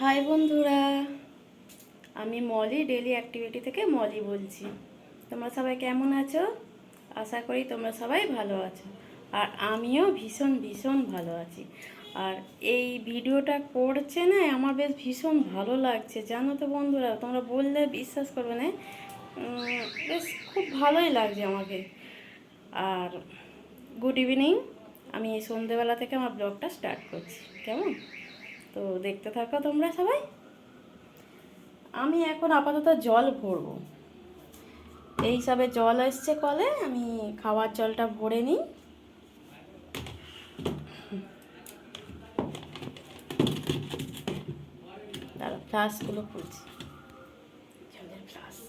High বন্ধুরা, আমি Moli daily activity থেকে মলি বলছি। তোমরা সবাই কেমন আছো? আশা করি তোমরা সবাই ভালো আছো, আর আমিও ভীষণ ভীষণ ভালো আছি। আর এই ভিডিওটা করছে না, আমার বেশ ভীষণ ভালো লাগছে, জানো তো বন্ধুরা। তোমরা বললে বিশ্বাস করবে না, বেশ খুব ভালোই লাগছে আমাকে। আর গুড ইভিনিং, আমি এই সন্ধেবেলা থেকে আমার ব্লগটা স্টার্ট করছি, কেমন? তো দেখতে থাকো তোমরা সবাই। আমি এখন আপাতত জল ভরবো। এই সবে জল এসছে কলে, আমি খাওয়ার জলটা ভরে নিই। তার ফ্লাস্কগুলো খুলছি, জলের ফ্লাস্ক।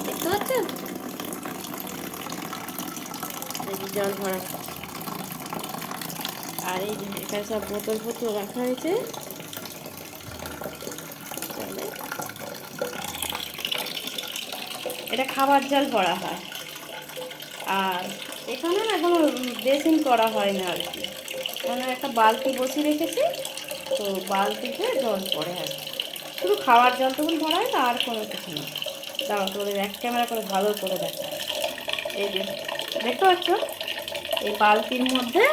দেখতে পাচ্ছেন জল ভরা, আর এই যে এখানে সব বোতল ফোতল রাখা হয়েছে। এটা খাবার জল ভরা হয়, আর এখানে না কোনো বেসিন করা হয় না আর কি। এখানে একটা বালতি বসিয়ে রেখেছি, তো বালতিতে জল পড়ে আর কি। শুধু খাওয়ার জল তখন ভরা হয়, আর কোনো কিছু না। দাঁড়াও, তোদের এক ক্যামেরা করে ভালো করে দেখা। এই যে দেখতে পাচ্ছ, এই বালতির মধ্যে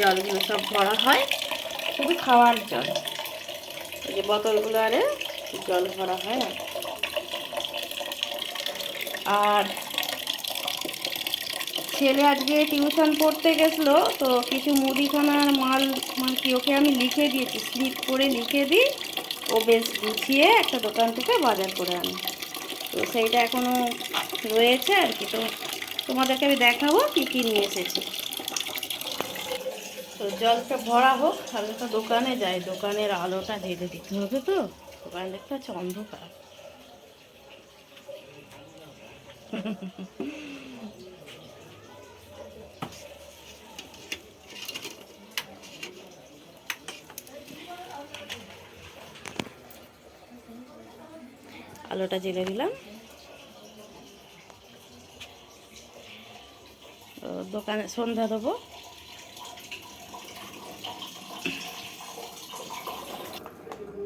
জলগুলো সব ভরা হয়, শুধু খাওয়ার জল। এই যে বোতলগুলো আরে জল ভরা হয়। আর ছেলে আজকে টিউশন পড়তে গেছিলো, তো কিছু মুদিখানার মাল মানে কি ওকে আমি লিখে দিয়েছি, স্লিপ করে লিখে দিই। ও বেশ গুছিয়ে একটা দোকান থেকে বাজার করে আনি, তো সেইটা এখনও রয়েছে আর কি। তো তোমাদেরকে আমি দেখাবো কী কী নিয়ে এসেছি। তো জলটা ভরা হোক, আমি তো দোকানে যাই, দোকানের আলোটা ঢেলে দিতে হবে। তো দোকানে দেখতে হচ্ছে অন্ধকার। আলোটা জ্বেলে দিলাম। দোকানে সন্ধ্যা দেবো।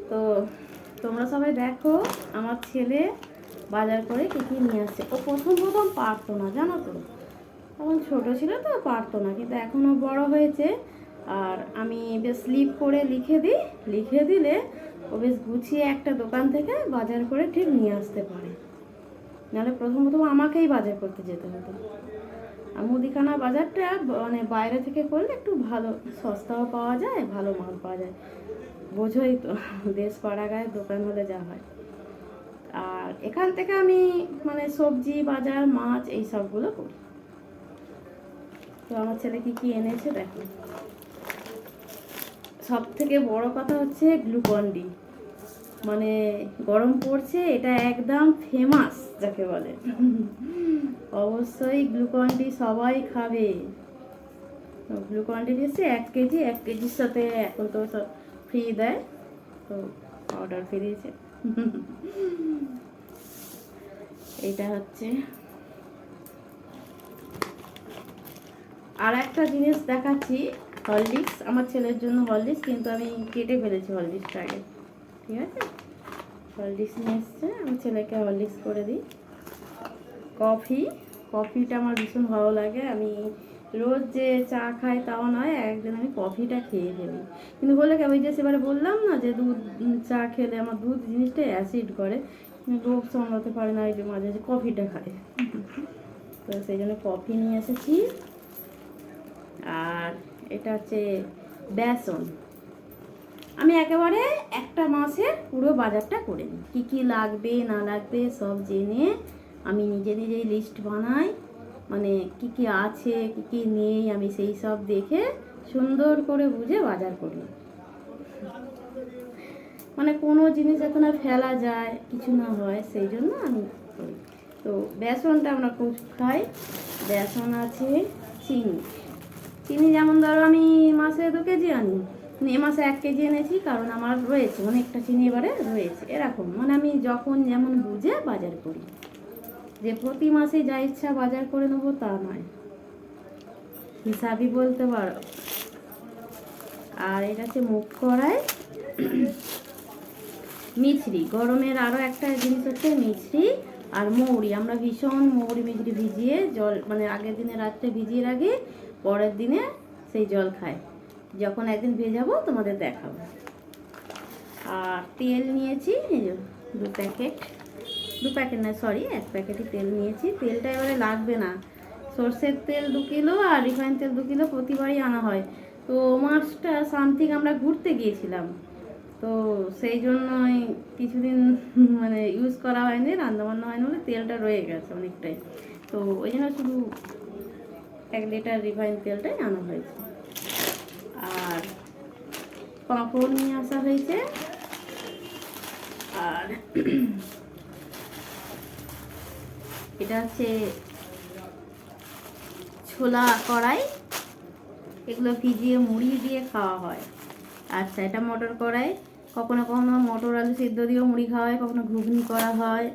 তো তোমরা সবাই দেখো আমার ছেলে বাজার করে কী কী নিয়ে আসছে। ও প্রথম প্রথম পারতো না, জানো তো, তখন ছোটো ছিল তো পারতো না, কিন্তু এখনও বড় হয়েছে। আর আমি বেশ স্লিপ করে লিখে দিই, লিখে দিলে ও বেশ গুছিয়ে একটা দোকান থেকে বাজার করে ঠিক নিয়ে আসতে পারে। নাহলে প্রথম প্রথম আমাকেই বাজার করতে যেতে হতো। আর মুদিখানা বাজারটা মানে বাইরে থেকে করলে একটু ভালো, সস্তাও পাওয়া যায়, ভালো মাল পাওয়া যায়। বোঝোই তো, দেশ পাড়া গায়ে দোকান হলে যা হয়। আর এখান থেকে আমি মানে সবজি বাজার, মাছ, এই সবগুলো করি। তো আমার ছেলে কি কি এনেছে দেখো। সব থেকে বড় কথা হচ্ছে গ্লুকন ডি। মানে গরম পড়ছে, এটা একদম ফেমাস যাকে বলে। অবশ্যই গ্লুকন ডি সবাই খাবে। গ্লুকন ডি দিয়েছে 1 কেজি, 1 কেজির সাথে এখন তো সব ফ্রি দেয়, তো অর্ডার ফিরিয়েছে। এইটা হচ্ছে। আর একটা জিনিস দেখাচ্ছি, হরলিক্স। আমার ছেলের জন্য হরলিক্স, কিন্তু আমি কেটে ফেলেছি হরলিক্সটাকে, ঠিক আছে। হরলিক্স নিয়ে এসছে, আমার ছেলেকে হরলিক্স করে দিই। কফি, কফিটা আমার ভীষণ ভালো লাগে। আমি রোজ যে চা খাই তাও নয়, একদিন আমি কফিটা খেয়ে ফেলি। কিন্তু বলে কি, ওই যে সেবারে বললাম না যে দুধ চা খেলে আমার দুধ জিনিসটা অ্যাসিড করে, লোভ সামলাতে পারে না, এই যে মাঝে মাঝে কফিটা খায়। তো সেই জন্য কফি নিয়ে এসেছি। আর এটা হচ্ছে বেসন। আমি একেবারে একটা মাসের পুরো বাজারটা করে নিই, কী কী লাগবে না লাগবে সব জেনে আমি নিজে নিজেই লিস্ট বানাই। মানে কী কী আছে কী কী নেই আমি সেই সব দেখে সুন্দর করে বুঝে বাজার করি। মানে কোনো জিনিস যাতে না ফেলা যায়, কিছু না হয়, সেই জন্য আমি করি। তো বেসনটা আমরা খুব খাই। বেসন আছে, চিনি। চিনি যেমন ধরো আমি মাসে 2 কেজি আনি, এ মাসে 1 কেজি এনেছি, কারণ আমার রয়েছে অনেকটা চিনি এবারে রয়েছে। এরকম মানে আমি যখন যেমন বুঝে বাজার করি, যে প্রতি মাসে যা ইচ্ছা বাজার করে নেবো তা নয়, হিসাবই বলতে পারো। আর এটা হচ্ছে মুগ কড়াই মিছরি। গরমের আরও একটা জিনিস হচ্ছে মিছরি আর মৌরি। আমরা ভীষণ মৌরি মিছরি ভিজিয়ে জল, মানে আগের দিনে রাত্রে ভিজিয়ে রাখি, পরের দিনে সেই জল খাই। যখন একদিন ভেজাবো তোমাদের দেখাবো। আর তেল নিয়েছি 2 প্যাকেট, 2 প্যাকেট না সরি 1 প্যাকেটই তেল নিয়েছি। তেলটা এবারে লাগবে না, সর্ষের তেল 2 কিলো আর রিফাইন তেল 2 কিলো প্রতিবারই আনা হয়। তো মাসটা সামথিং আমরা ঘুরতে গিয়েছিলাম, তো সেই জন্যই কিছুদিন মানে ইউজ করা হয়নি, রান্নাবান্না হয়নি বলে তেলটা রয়ে গেছে অনেকটাই। তো ওই জন্য শুধু 1 লিটার রিফাইন তেলটাই আনা হয়েছে। আর পাঁপড় নিয়ে আসা হয়েছে। আর এটা হচ্ছে ছোলা কড়াই, এগুলো ভিজিয়ে মুড়ি দিয়ে খাওয়া হয়। আচ্ছা, এটা মটর কড়াই, কখনো কখনো মটর আলু সিদ্ধ দিয়েও মুড়ি খাওয়া হয়, কখনো ঘুগনি করা হয়,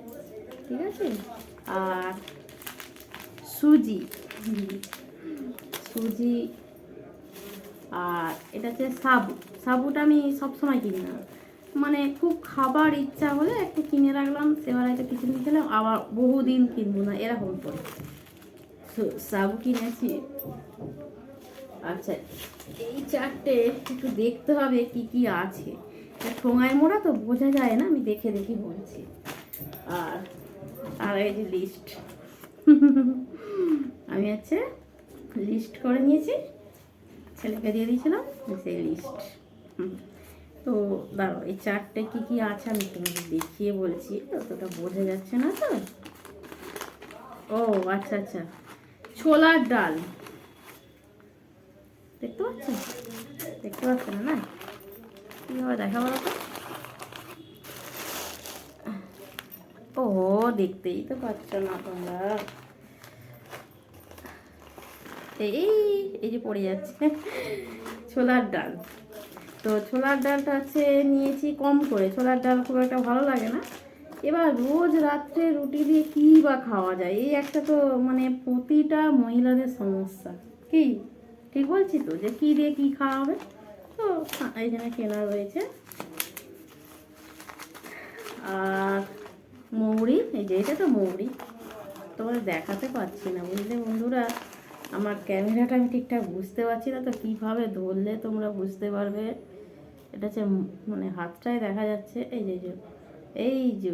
ঠিক আছে। আর সুজি, সুজি। আর এটা হচ্ছে সাবু। সাবুটা আমি সবসময় কিনি না, মানে খুব খাবার ইচ্ছা হলে একটু কিনে রাখলাম, সেবার হয়তো কিছুদিন খেলাম, আবার বহুদিন কিনবো না, এরকম করে সাবু কিনেছি। আচ্ছা, এই চারটে একটু দেখতে হবে কি কি আছে, ঠোঙায় মোড়া তো বোঝা যায় না, আমি দেখে দেখে বলছি। আর আর এই যে লিস্ট, আমি হচ্ছে লিস্ট করে নিয়েছি, ছেলেকে দিয়ে দিয়েছিলাম সেই লিস্ট। তো দাঁড়াও, এই চারটে কি কি আছে আমি তোমাকে দেখিয়ে বলছি, অতটা বোঝা যাচ্ছে না তো। ও আচ্ছা আচ্ছা, ছোলার ডাল, দেখতে পাচ্ছ? দেখতে পাচ্ছ না? না কীভাবে দেখা বলো তো। ও দেখতেই তো পাচ্ছ না তোমরা, এই এই যে পড়ে যাচ্ছে ছোলার ডাল। তো ছোলার ডালটা হচ্ছে নিয়েছি কম করে, ছোলার ডাল খুব একটা ভালো লাগে না। এবার রোজ রাত্রে রুটি দিয়ে কী বা খাওয়া যায়, এই একটা তো মানে প্রতিটা মহিলাদের সমস্যা। কি ঠিক বলছি তো, যে কী দিয়ে কী খাওয়া হবে? তো এই জন্য কেনা রয়েছে। আর মৌরি, এই যে এটা তো মৌরি, তোমাদের দেখাতে পারছি না বুঝলে বন্ধুরা, আমার ক্যামেরাটা আমি ঠিকঠাক বুঝতে পারছি না, তো কীভাবে ধরলে তোমরা বুঝতে পারবে। এটা হচ্ছে মানে হাতটাই দেখা যাচ্ছে, এই যে এই যে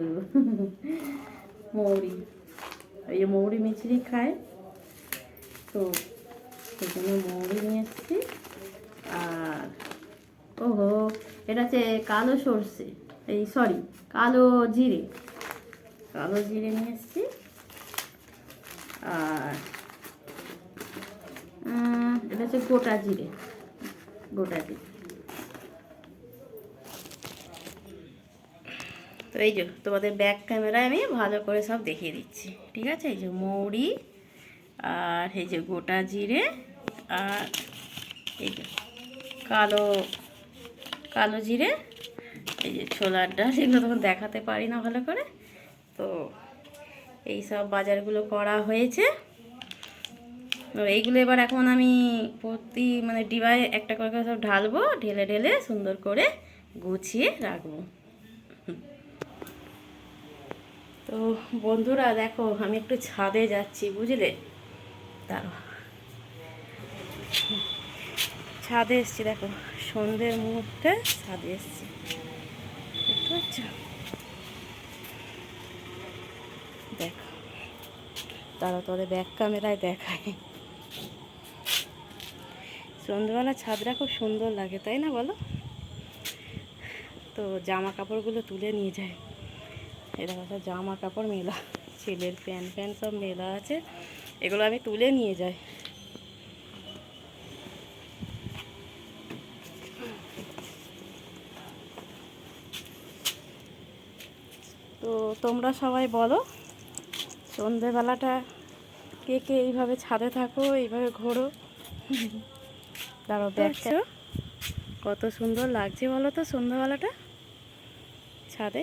মৌরি, এই যে মৌরি মিছরি খায়, তো সেই জন্য মৌরি নিয়ে এসেছি। আর ওহো, এটা হচ্ছে কালো সর্ষে, এই সরি কালো জিরে, কালো জিরে নিয়ে এসেছি। আর এটা হচ্ছে গোটা জিরে, গোটা জিরে। তো এই যে তোমাদের ব্যাক ক্যামেরায় আমি ভালো করে সব দেখিয়ে দিচ্ছি, ঠিক আছে। এই যে মৌরি, আর এই যে গোটা জিরে, আর এই যে কালো কালো জিরে, এই যে ছোলার ডাল, এগুলো তখন দেখাতে পারি না ভালো করে। তো এই সব বাজারগুলো করা হয়েছে। তো এইগুলো এবার এখন আমি প্রতি মানে ডিবায় একটা করে সব ঢালবো, ঢেলে ঢেলে সুন্দর করে গুছিয়ে রাখবো। তো বন্ধুরা দেখো, আমি একটু ছাদে যাচ্ছি বুঝলে, দাঁড়ো, ছাদে এসছি, দেখো সন্ধ্যের মুহূর্তে ছাদে এসছি, দেখতে পাচ্ছ? দেখো, তারা তোদের ব্যাক ক্যামেরায় দেখায়, সন্ধ্যেবেলা ছাদটা খুব সুন্দর লাগে, তাই না বলো? তো জামা কাপড়গুলো তুলে নিয়ে যায়, এই দেখো সব জামা কাপড় মেলা, ছেলের প্যান্ট প্যান্ট সব মেলা আছে, এগুলো আমি তুলে নিয়ে যাই। তো তোমরা সবাই বলো, সন্ধেবেলাটা কে কে এইভাবে ছাদে থাকো, এইভাবে ঘোরো? দাঁড়াও দেখছো, কত সুন্দর লাগছে বলো তো সন্ধ্যাবেলাটা ছাদে।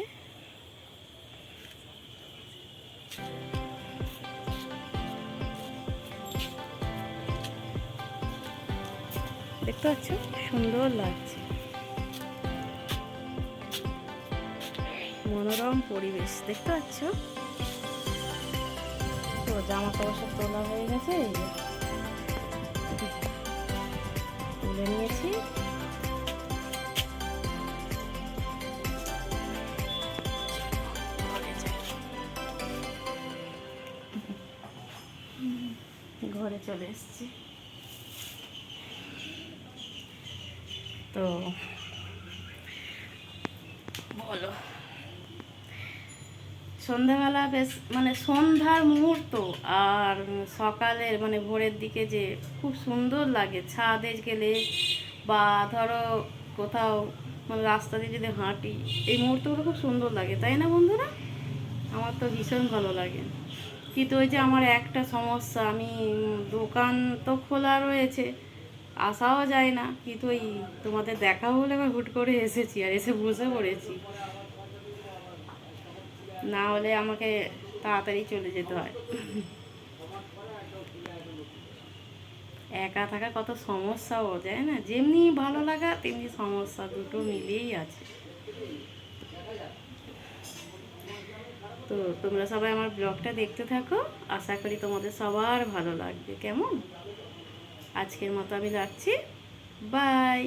দেখতে পাচ্ছ সুন্দর লাগছে, মনোরম পরিবেশ দেখতে পাচ্ছ। তো জামা কাপড় সব তোলা হয়ে গেছে, এই যে তুলে নিয়েছি। ঘরে চলে এসেছি। তো বলো, সন্ধ্যাবেলা বেশ মানে সন্ধ্যার মুহূর্ত আর সকালের মানে ভোরের দিকে যে খুব সুন্দর লাগে ছাদে গেলে, বা ধরো কোথাও মানে রাস্তা দিয়ে যদি হাঁটি, এই মুহূর্তগুলো খুব সুন্দর লাগে, তাই না বন্ধুরা? আমার তো ভীষণ ভালো লাগে। কিন্তু ওই যে আমার একটা সমস্যা, আমি দোকান তো খোলা রয়েছে, আসাও যায় না, কিন্তু ওই তোমাদের দেখা বলে আবার হুট করে এসেছি আর এসে বসে পড়েছি, না হলে আমাকে তাড়াতাড়ি চলে যেতে হয়। একা থাকা কত সমস্যাও যায় না, যেমনি ভালো লাগা তেমনি সমস্যা, দুটো মিলিয়েই আছে। তো তোমরা সবাই আমার ব্লগটা দেখতে থাকো, আশা করি তোমাদের সবার ভালো লাগবে। কেমন, আজকের মতো আমি রাখছি, বাই।